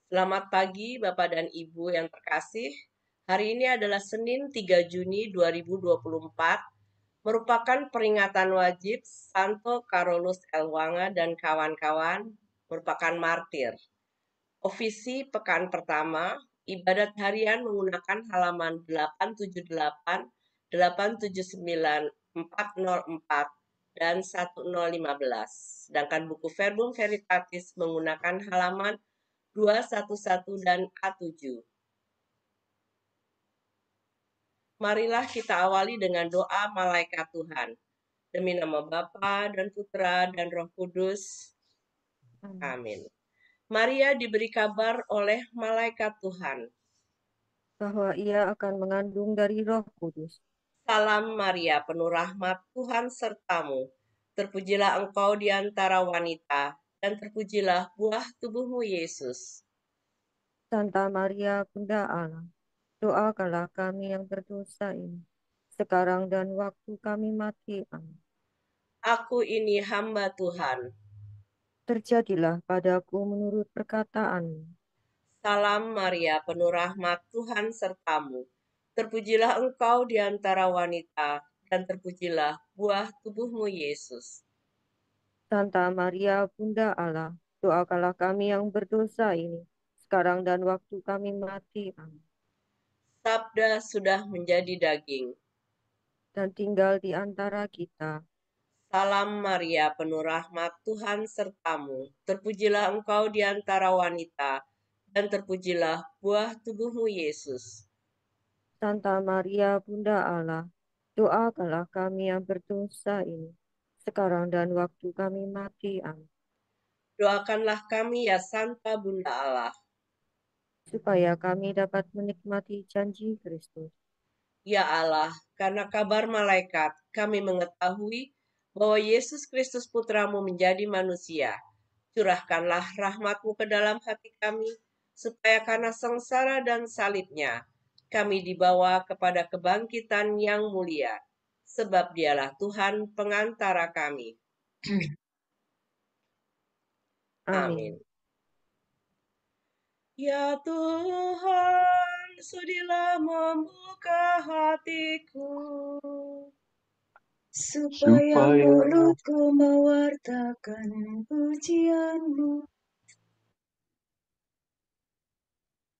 Selamat pagi Bapak dan Ibu yang terkasih. Hari ini adalah Senin 3 Juni 2024, merupakan peringatan wajib Santo Carolus Elwanga dan kawan-kawan merupakan martir. Ofisi pekan pertama, ibadat harian menggunakan halaman 878, 879, 404, dan 1015. Sedangkan buku Verbum Veritatis menggunakan halaman 211 dan A7. Marilah kita awali dengan doa malaikat Tuhan. Demi nama Bapa dan Putra dan Roh Kudus. Amin. Amin. Maria diberi kabar oleh malaikat Tuhan. Bahwa ia akan mengandung dari Roh Kudus. Salam Maria, penuh rahmat, Tuhan sertamu. Terpujilah engkau di antara wanita, dan terpujilah buah tubuhmu Yesus. Santa Maria, Bunda Allah, doakanlah kami yang berdosa ini, sekarang dan waktu kami mati. Amin. Aku ini hamba Tuhan. Terjadilah padaku menurut perkataanmu. Salam Maria, penuh rahmat, Tuhan sertamu. Terpujilah engkau di antara wanita, dan terpujilah buah tubuhmu Yesus. Santa Maria, Bunda Allah, doakanlah kami yang berdosa ini, sekarang dan waktu kami mati. Amin. Sabda sudah menjadi daging. Dan tinggal di antara kita. Salam Maria, penuh rahmat, Tuhan sertamu. Terpujilah engkau di antara wanita, dan terpujilah buah tubuhmu Yesus. Santa Maria, Bunda Allah, doakanlah kami yang berdosa ini, sekarang dan waktu kami mati. Amin. Doakanlah kami ya Santa Bunda Allah. Supaya kami dapat menikmati janji Kristus. Ya Allah, karena kabar malaikat, kami mengetahui bahwa Yesus Kristus Putramu menjadi manusia. Curahkanlah rahmat-Mu ke dalam hati kami, supaya karena sengsara dan salibnya, kami dibawa kepada kebangkitan yang mulia. Sebab dialah Tuhan pengantara kami. Amin. Amin. Ya Tuhan, sudilah membuka hatiku, supaya mulutku mewartakan pujian-Mu.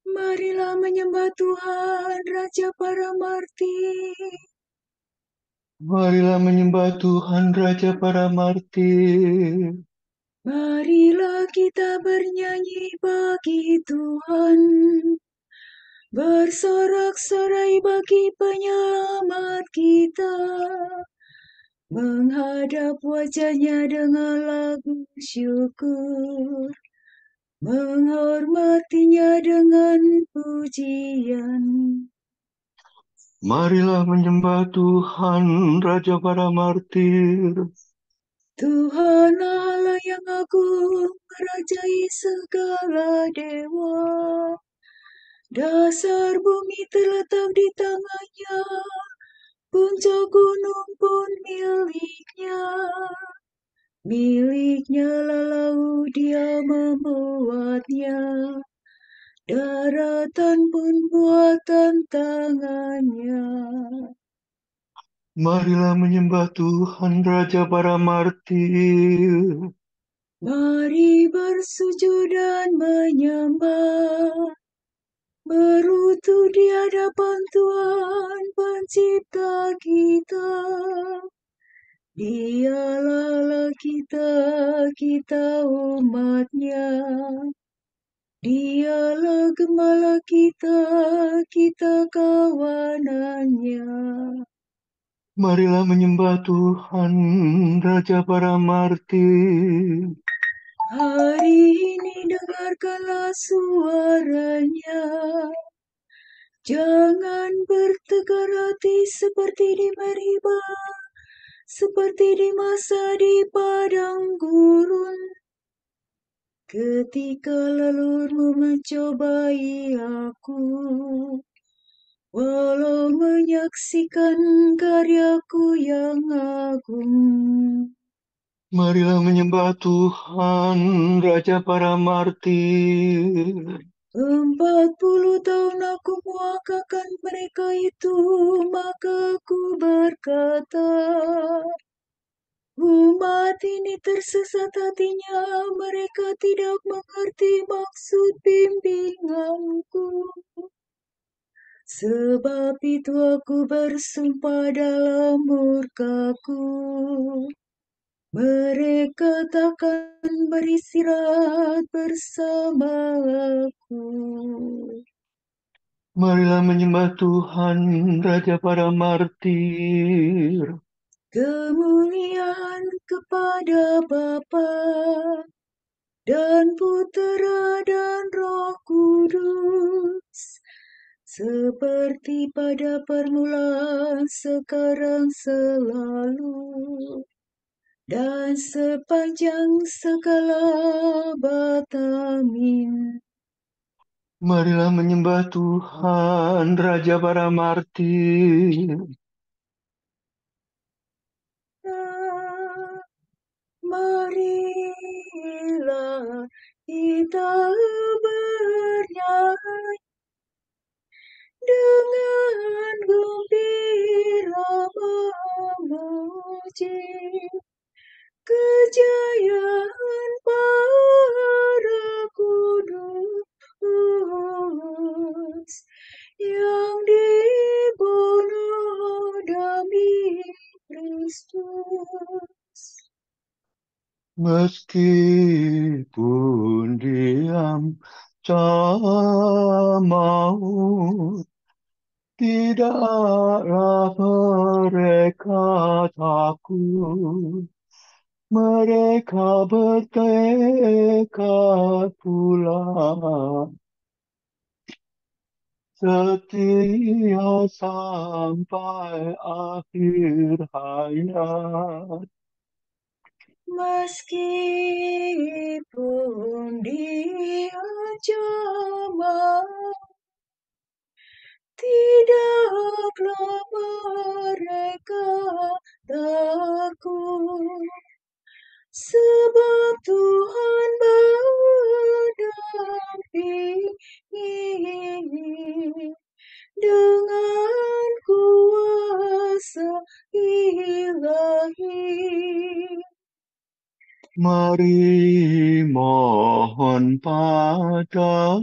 Marilah menyembah Tuhan, Raja para martir. Marilah menyembah Tuhan, Raja para martir. Marilah kita bernyanyi bagi Tuhan, bersorak-sorai bagi penyelamat kita, menghadap wajahnya dengan lagu syukur, menghormatinya dengan pujian. Marilah menyembah Tuhan, Raja para martir. Tuhan Allah yang agung, merajai segala dewa. Dasar bumi terletak di tangannya, puncak gunung pun miliknya. Miliknya lalu dia membuatnya, daratan pun buatan tangannya. Marilah menyembah Tuhan, Raja para martir. Mari bersujud dan menyembah, berlutut di hadapan Tuhan pencipta kita. Dialah Allah kita, kita umatnya. Dialah gembala kita, kita kawanannya. Marilah menyembah Tuhan, Raja para martir. Hari ini dengarkanlah suaranya. Jangan bertegar hati seperti di Meribah, seperti di masa di padang gurun. Ketika lelurmu mencobai aku, walau menyaksikan karyaku yang agung. Marilah menyembah Tuhan, Raja para martir. 40 tahun aku muakakan mereka itu, maka aku berkata, umat ini tersesat hatinya, mereka tidak mengerti maksud bimbinganku. Sebab itu aku bersumpah dalam murkaku, mereka takkan beristirahat bersama aku. Marilah menyembah Tuhan, Raja para martir. Kemuliaan kepada Bapa dan Putera dan Roh Kudus, seperti pada permulaan, sekarang, selalu, dan sepanjang segala abad. Amin. Marilah menyembah Tuhan, Raja para martir. Marilah kita bernyanyi dengan gembira memuji kejayaan para kudus yang dibunuh demi Kristus. Meskipun diam maut, tidaklah mereka takut. Mereka bertekad pula setia sampai akhir hayat. Meskipun diancam maut, tidaklah mereka takut, sebab Tuhan berdampingi dengan kuasa ilahi. Mari mohon pada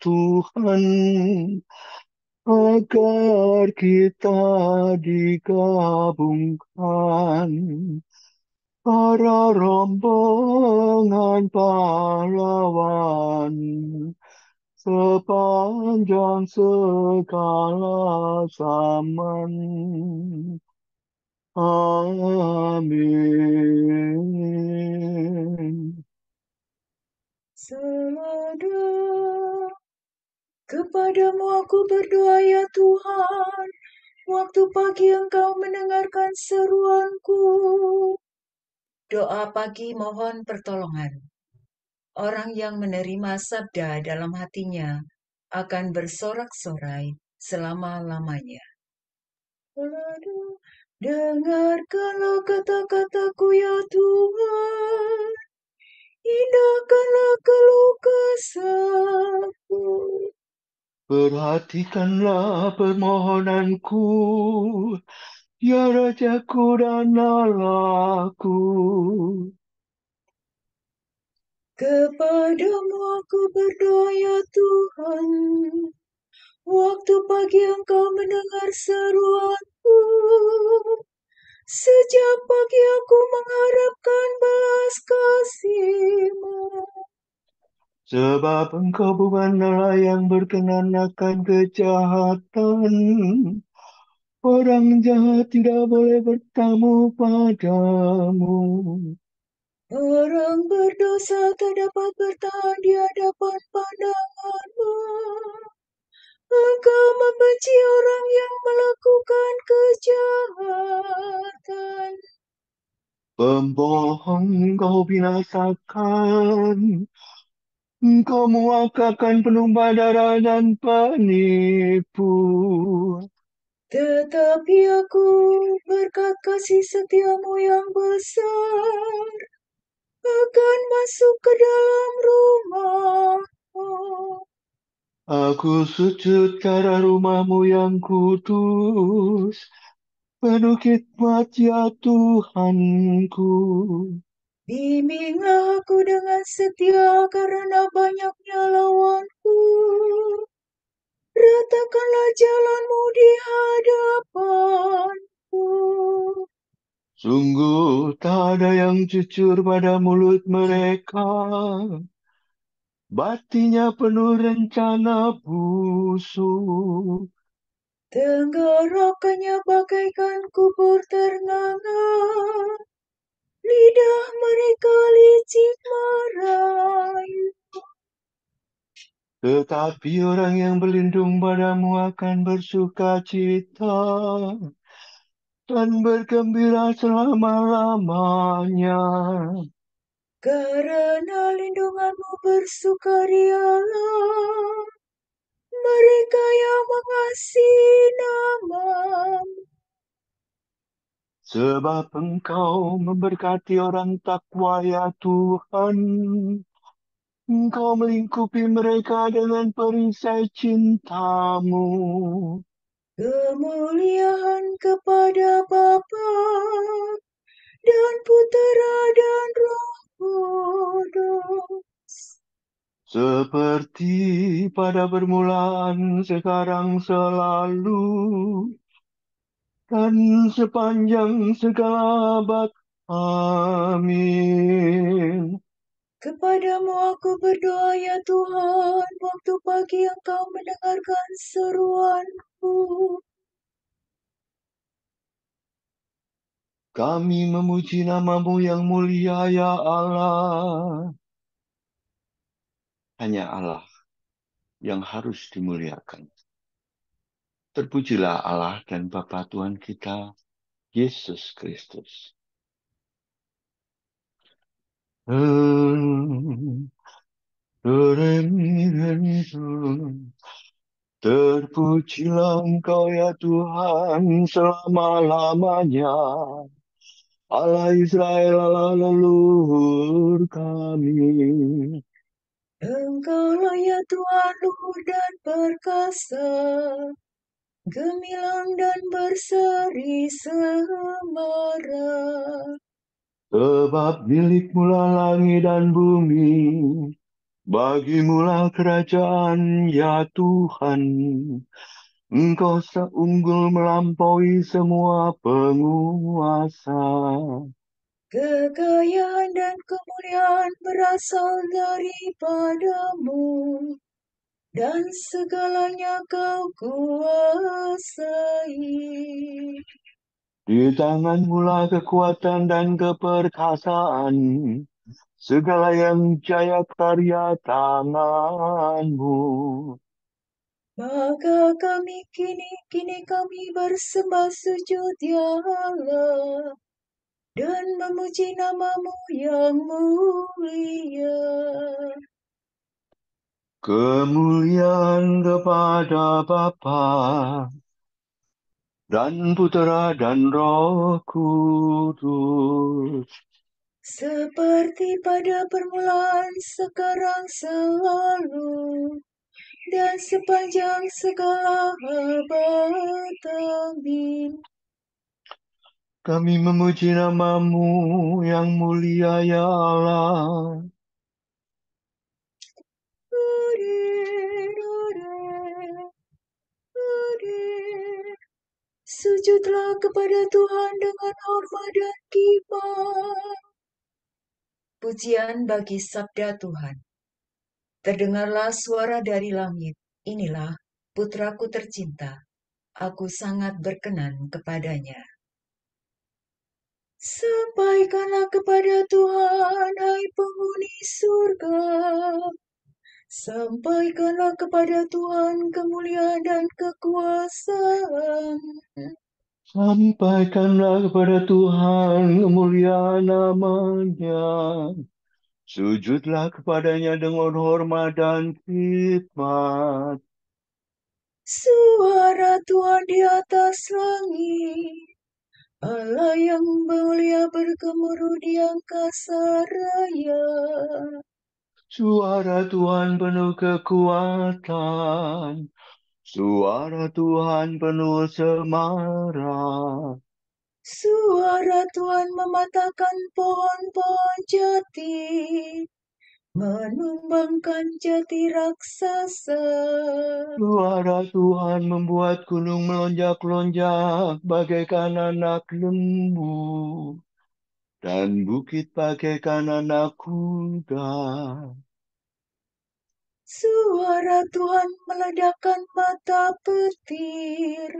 Tuhan agar kita digabungkan para rombongan pahlawan sepanjang segala zaman. Amin. Selada kepadamu aku berdoa ya Tuhan, waktu pagi Engkau mendengarkan seruanku. Doa pagi mohon pertolongan. Orang yang menerima sabda dalam hatinya akan bersorak-sorai selama-lamanya. Dengarkanlah kata-kataku ya Tuhan, indahkanlah keluh kesahku. Perhatikanlah permohonanku, ya Rajaku dan Allahku. Kepadamu aku berdoa ya Tuhan, waktu pagi Engkau mendengar seruanku. Sejak pagi aku mengharapkan belas kasih-Mu. Sebab Engkau bukanlah yang berkenan akan kejahatan. Orang jahat tidak boleh bertamu padamu. Orang berdosa tak dapat bertahan di hadapan pandangan-Mu. Engkau membenci orang yang melakukan kejahatan. Pembohong Engkau binasakan. Engkau muakakan penumpah darah dan penipu. Tetapi aku berkat kasih setia-Mu yang besar akan masuk ke dalam rumah Aku sujud karena rumah-Mu yang kudus. Penuh hikmat ya Tuhanku. Bimbinglah aku dengan setia karena banyaknya lawanku. Ratakanlah jalan-Mu di hadapanku. Sungguh tak ada yang jujur pada mulut mereka. Batinya penuh rencana busuk. Tenggorokannya bagaikan kubur ternganga. Lidah mereka licik merayu. Tetapi orang yang berlindung padamu akan bersuka cita dan bergembira selama-lamanya. Karena lindungan-Mu bersukarialah mereka yang mengasihi nama-Mu. Sebab Engkau memberkati orang takwa ya Tuhan. Engkau melingkupi mereka dengan perisai cinta-Mu. Kemuliaan kepada Bapa dan Putera dan Roh Kudus. Seperti pada permulaan, sekarang, selalu, dan sepanjang segala abad. Amin. Kepadamu aku berdoa ya Tuhan, waktu pagi Engkau mendengarkan seruanku. Kami memuji nama-Mu yang mulia ya Allah. Hanya Allah yang harus dimuliakan. Terpujilah Allah dan Bapa Tuhan kita, Yesus Kristus. Terpujilah Engkau ya Tuhan selama-lamanya. Allah Israel, Allah leluhur kami. Engkaulah ya Tuhan luhur dan perkasa, gemilang dan berseri semara. Sebab milik-Mu langit dan bumi, bagi-Mu kerajaan ya Tuhan. Engkau seunggul melampaui semua penguasa. Kekayaan dan kemuliaan berasal daripada-Mu, dan segalanya Kau kuasai. Di tangan-Mu kekuatan dan keperkasaan, segala yang jaya karya tangan-Mu. Maka kini kami bersembah sujud ya Allah, dan memuji nama-Mu yang mulia. Kemuliaan kepada Bapa dan Putera dan Roh Kudus. Seperti pada permulaan, sekarang, selalu, dan sepanjang segala abad. Amin. Kami memuji nama-Mu yang mulia ya Allah. Sujudlah kepada Tuhan dengan hormat dan kibah. Pujian bagi sabda Tuhan. Terdengarlah suara dari langit, inilah putraku tercinta, aku sangat berkenan kepadanya. Sampaikanlah kepada Tuhan, hai penghuni surga. Sampaikanlah kepada Tuhan kemuliaan dan kekuasaan. Sampaikanlah kepada Tuhan kemuliaan nama-Nya. Sujudlah kepadanya dengan hormat dan khidmat. Suara Tuhan di atas langit, Allah yang mulia bergemuruh di angkasa raya. Suara Tuhan penuh kekuatan. Suara Tuhan penuh semarak. Suara Tuhan mematahkan pohon-pohon jati, menumbangkan jati raksasa. Suara Tuhan membuat gunung melonjak-lonjak bagaikan anak lembu, dan bukit bagaikan anak kuda. Suara Tuhan meledakkan mata petir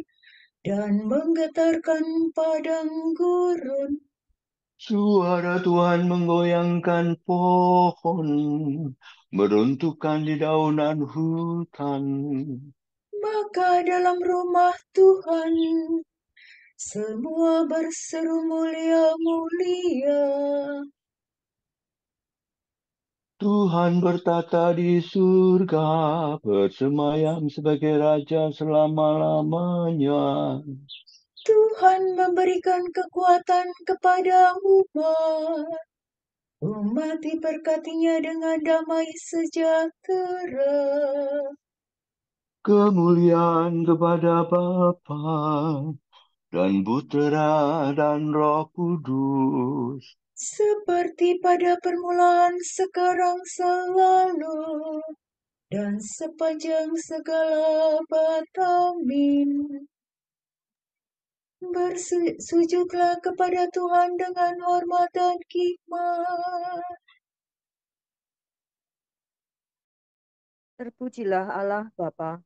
dan menggetarkan padang gurun. Suara Tuhan menggoyangkan pohon, meruntuhkan dedaunan hutan. Maka dalam rumah Tuhan semua berseru mulia-mulia. Tuhan bertata di surga, bersemayam sebagai Raja selama-lamanya. Tuhan memberikan kekuatan kepada umat. Umat diberkatinya dengan damai sejahtera. Kemuliaan kepada Bapa dan Putera dan Roh Kudus. Seperti pada permulaan, sekarang, selalu, dan sepanjang segala abad. Amin. Bersujudlah kepada Tuhan dengan hormat dan hikmat. Terpujilah Allah Bapa,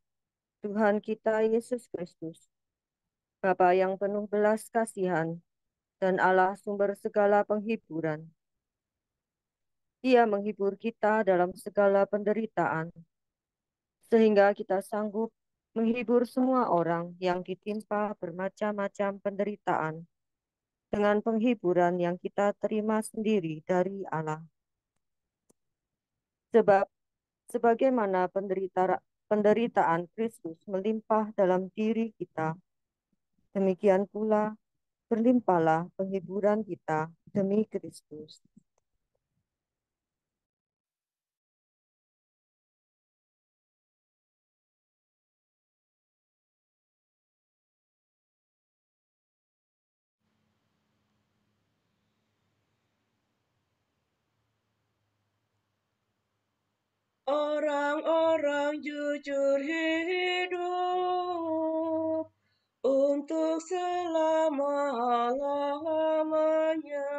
Tuhan kita Yesus Kristus, Bapa yang penuh belas kasihan dan Allah sumber segala penghiburan. Dia menghibur kita dalam segala penderitaan, sehingga kita sanggup menghibur semua orang yang ditimpa bermacam-macam penderitaan dengan penghiburan yang kita terima sendiri dari Allah. Sebab sebagaimana penderitaan Kristus melimpah dalam diri kita, demikian pula berlimpahlah penghiburan kita demi Kristus. Orang-orang jujur hidup untuk selama-lamanya.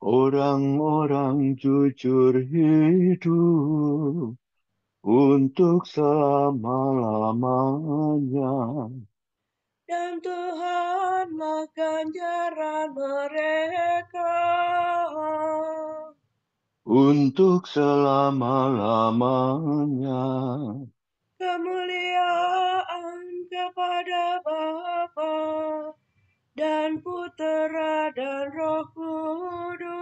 Orang-orang jujur hidup untuk selama-lamanya. Dan Tuhanlah ganjaran mereka. Untuk selama-lamanya. Kemuliaan kepada Bapa dan Putera dan Roh Kudus.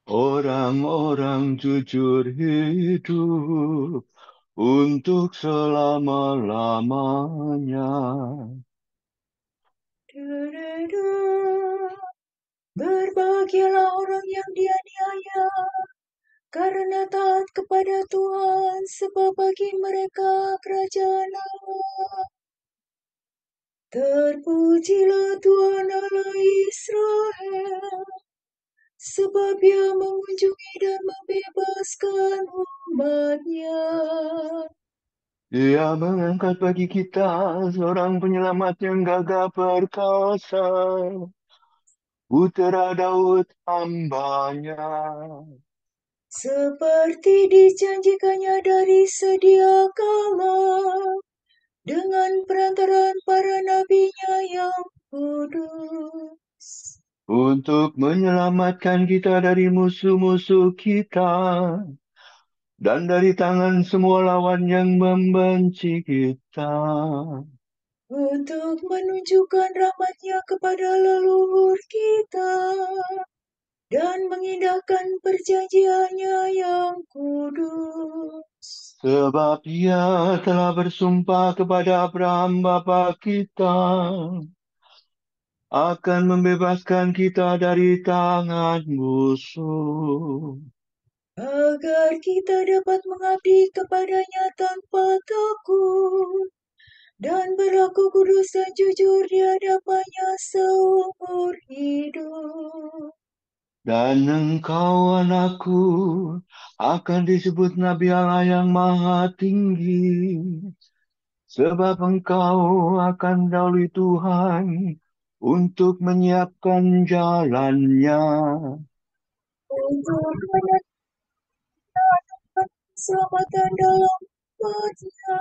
Orang-orang jujur hidup untuk selama-lamanya. Berbahagialah orang yang dianiaya karena taat kepada Tuhan, sebab bagi mereka kerajaan Allah. Terpujilah Tuhan Allah Israel, sebab Dia mengunjungi dan membebaskan umat-Nya. Dia mengangkat bagi kita seorang penyelamat yang gagah perkasa, Putera Daud hambanya. Seperti dijanjikannya dari sedia kala, dengan perantaraan para nabi-Nya yang kudus. Untuk menyelamatkan kita dari musuh-musuh kita, dan dari tangan semua lawan yang membenci kita. Untuk menunjukkan rahmat-Nya kepada leluhur kita, dan mengindahkan perjanjian-Nya yang kudus. Sebab Dia telah bersumpah kepada Abraham bapa kita, akan membebaskan kita dari tangan musuh. Agar kita dapat mengabdi kepadanya tanpa takut dan berlaku kudus dan jujur di hadapannya seumur hidup. Dan engkau anakku akan disebut Nabi Allah yang Maha Tinggi, sebab engkau akan mendahului Tuhan untuk menyiapkan jalannya. Untuk menyatakan keselamatan dalam umatnya,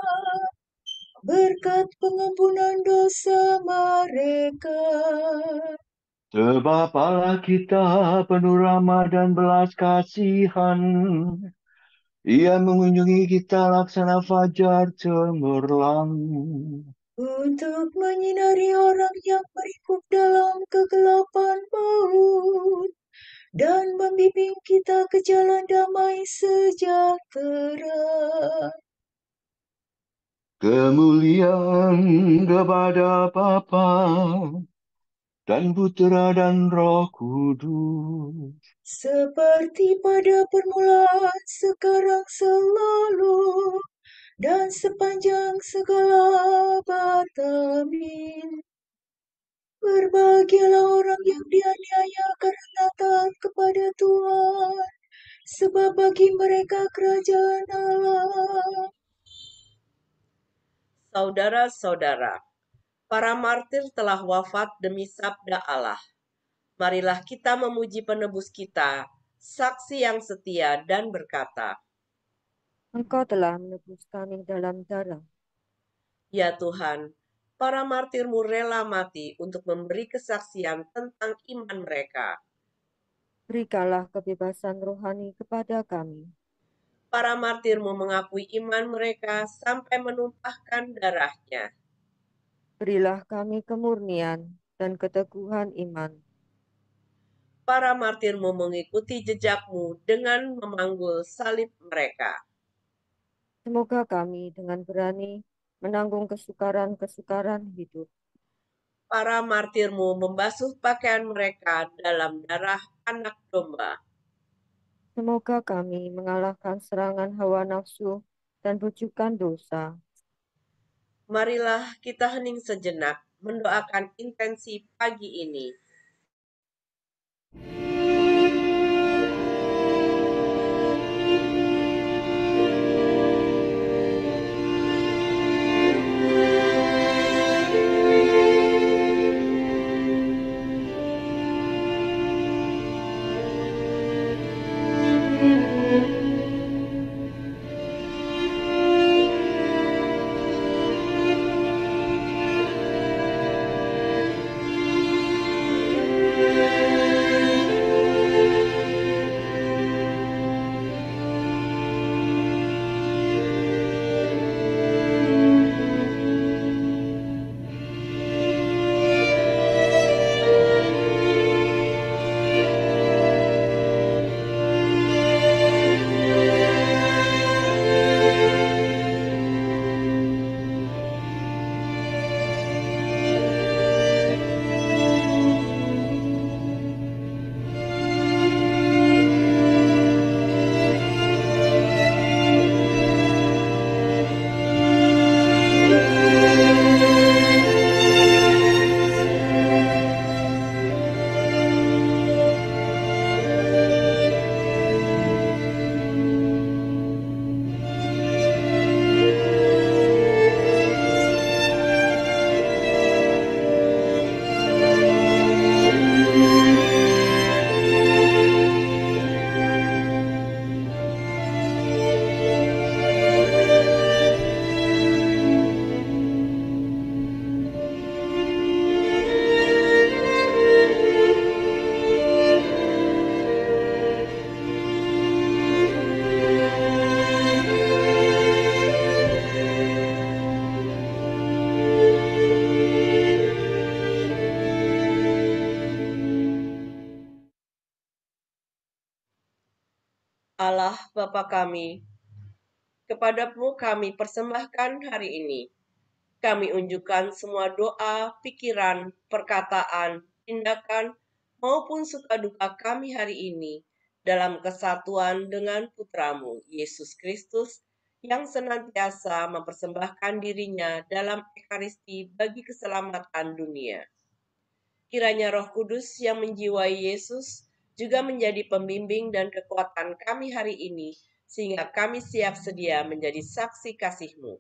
berkat pengampunan dosa mereka. Sebab Allah kita penuh rahmat dan belas kasihan. Ia mengunjungi kita laksana fajar cemerlang. Untuk menyinari orang yang berikut dalam kegelapan maut dan membimbing kita ke jalan damai sejahtera. Kemuliaan kepada Bapa dan Putera dan Roh Kudus. Seperti pada permulaan, sekarang, selalu, dan sepanjang segala abad. Amin. Berbahagialah orang yang dianiaya karena taat kepada Tuhan, sebab bagi mereka kerajaan Allah. Saudara-saudara, para martir telah wafat demi sabda Allah. Marilah kita memuji penebus kita, saksi yang setia dan berkata, Engkau telah menebus kami dalam darah. "Ya Tuhan, para martirmu rela mati untuk memberi kesaksian tentang iman mereka. Berikanlah kebebasan rohani kepada kami. Para martirmu mengakui iman mereka sampai menumpahkan darahnya. Berilah kami kemurnian dan keteguhan iman. Para martirmu mengikuti jejakmu dengan memanggul salib mereka. Semoga kami dengan berani menanggung kesukaran-kesukaran hidup. Para martirmu membasuh pakaian mereka dalam darah anak domba. Semoga kami mengalahkan serangan hawa nafsu dan bujukan dosa. Marilah kita hening sejenak mendoakan intensi pagi ini. Allah Bapa kami, kepadamu kami persembahkan hari ini Kami unjukkan semua doa, pikiran, perkataan, tindakan, maupun suka duka kami hari ini dalam kesatuan dengan Putramu, Yesus Kristus, yang senantiasa mempersembahkan dirinya dalam Ekaristi bagi keselamatan dunia. Kiranya Roh Kudus yang menjiwai Yesus juga menjadi pembimbing dan kekuatan kami hari ini, sehingga kami siap sedia menjadi saksi kasih-Mu.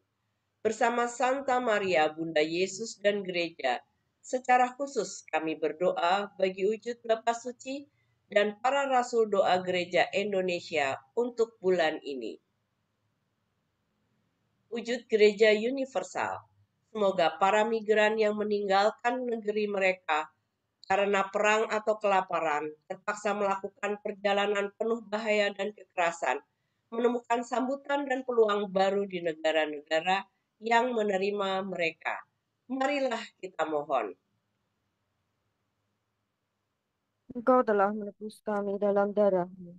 Bersama Santa Maria, Bunda Yesus dan Gereja, secara khusus kami berdoa bagi wujud Bapa Suci dan para rasul doa Gereja Indonesia untuk bulan ini. Wujud Gereja Universal, semoga para migran yang meninggalkan negeri mereka karena perang atau kelaparan, terpaksa melakukan perjalanan penuh bahaya dan kekerasan, menemukan sambutan dan peluang baru di negara-negara yang menerima mereka. Marilah kita mohon. Engkau telah menebus kami dalam darah-Mu.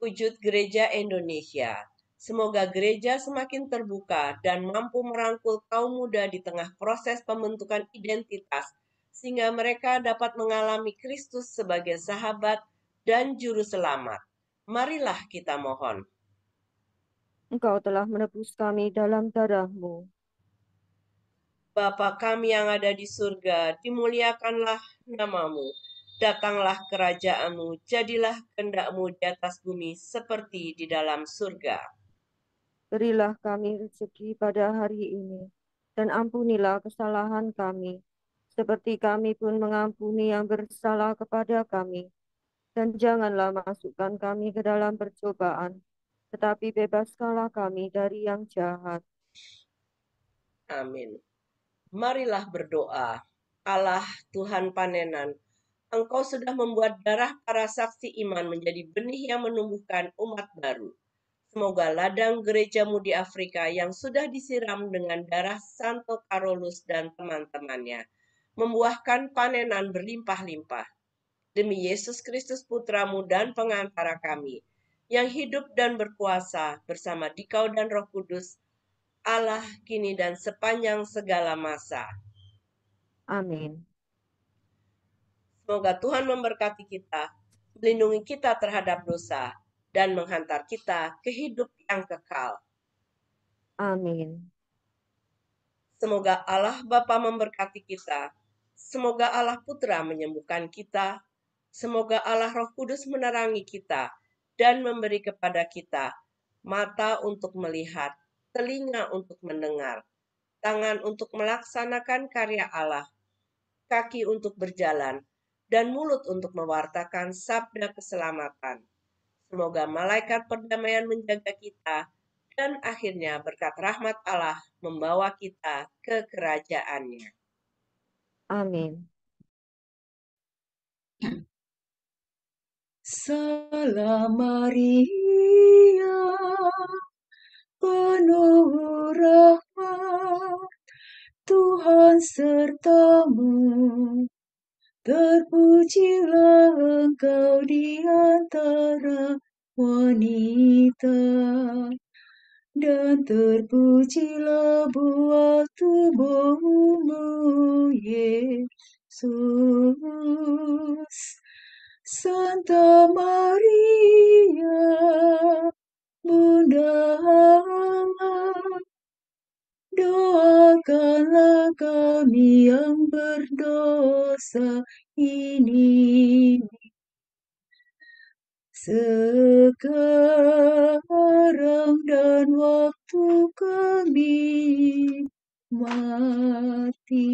Wujud Gereja Indonesia, semoga gereja semakin terbuka dan mampu merangkul kaum muda di tengah proses pembentukan identitas, sehingga mereka dapat mengalami Kristus sebagai sahabat dan juru selamat. Marilah kita mohon. Engkau telah menebus kami dalam darah-Mu. Bapa kami yang ada di surga, dimuliakanlah nama-Mu. Datanglah kerajaan-Mu, jadilah kehendak-Mu di atas bumi seperti di dalam surga. Berilah kami rezeki pada hari ini, dan ampunilah kesalahan kami, seperti kami pun mengampuni yang bersalah kepada kami. Dan janganlah masukkan kami ke dalam percobaan, tetapi bebaskanlah kami dari yang jahat. Amin. Marilah berdoa. Allah Tuhan panenan, Engkau sudah membuat darah para saksi iman menjadi benih yang menumbuhkan umat baru. Semoga ladang gerejamu di Afrika yang sudah disiram dengan darah Santo Carolus dan teman-temannya membuahkan panenan berlimpah-limpah. Demi Yesus Kristus Putramu dan pengantara kami, yang hidup dan berkuasa bersama Dikau dan Roh Kudus, Allah kini dan sepanjang segala masa. Amin. Semoga Tuhan memberkati kita, melindungi kita terhadap dosa, dan menghantar kita ke hidup yang kekal. Amin. Semoga Allah Bapa memberkati kita. Semoga Allah Putra menyembuhkan kita. Semoga Allah Roh Kudus menerangi kita dan memberi kepada kita mata untuk melihat, telinga untuk mendengar, tangan untuk melaksanakan karya Allah, kaki untuk berjalan, dan mulut untuk mewartakan sabda keselamatan. Semoga malaikat perdamaian menjaga kita, dan akhirnya berkat rahmat Allah membawa kita ke kerajaannya. Amin. Salam Maria, penuh rahmat, Tuhan sertamu. Terpujilah engkau di antara wanita, dan terpujilah buah tubuhmu, Yesus. Santa Maria, Bunda Allah, doakanlah kami yang berdosa ini sekarang dan waktu kami mati.